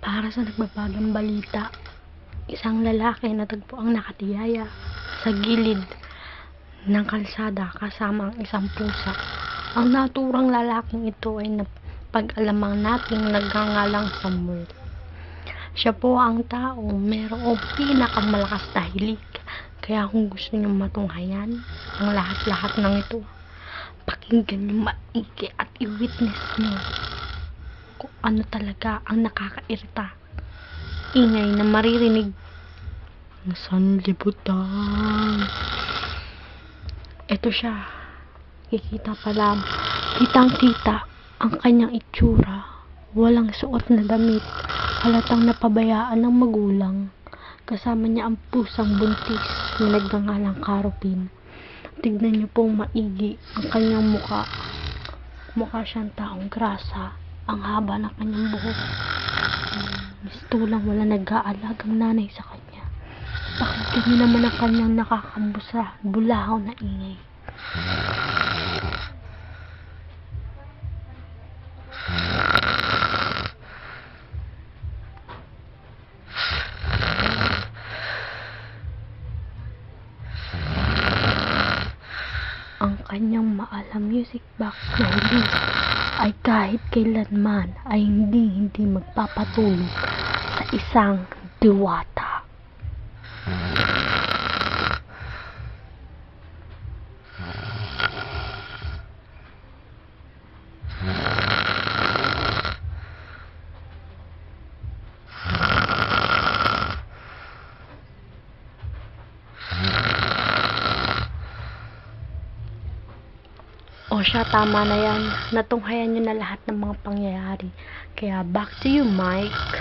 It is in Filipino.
Para sa nagbabagang balita, isang lalaki natagpo ang nakatiyaya sa gilid ng kalsada kasama ang isang pusa. Ang naturang lalaking ito ay napag-alamang nating nagngangalang Samuel. Siya po ang taong mayroong pinakamalakas na hilig. Kaya kung gusto nyo matunghayan ang lahat-lahat ng ito, pakinggan nyo maigi at i-witness nyo kung ano talaga ang nakakairita. Ingay na maririnig ng sanlibutan. Ito siya. Kikita pa lang. Kitang-kita ang kanyang itsura. Walang suot na damit. Halatang napabayaan ng magulang. Kasama niya ang pusang buntis na nagngangalang Karopin. Tignan niyo pong maigi ang kanyang muka. Mukha siyang taong grasa. Ang haba ng kanyang buhok. Mistulang wala nag-aalagang nanay sa kanya. Pakinggan niyo naman ang kanyang nakakabusa, bulahaw na ingay. Ang kanyang maalam music box na huli ay kahit kailanman ay hindi magpapatulog sa isang diwata. O siya, tama na yan. Natunghayan nyo na lahat ng mga pangyayari. Kaya back to you, Mike.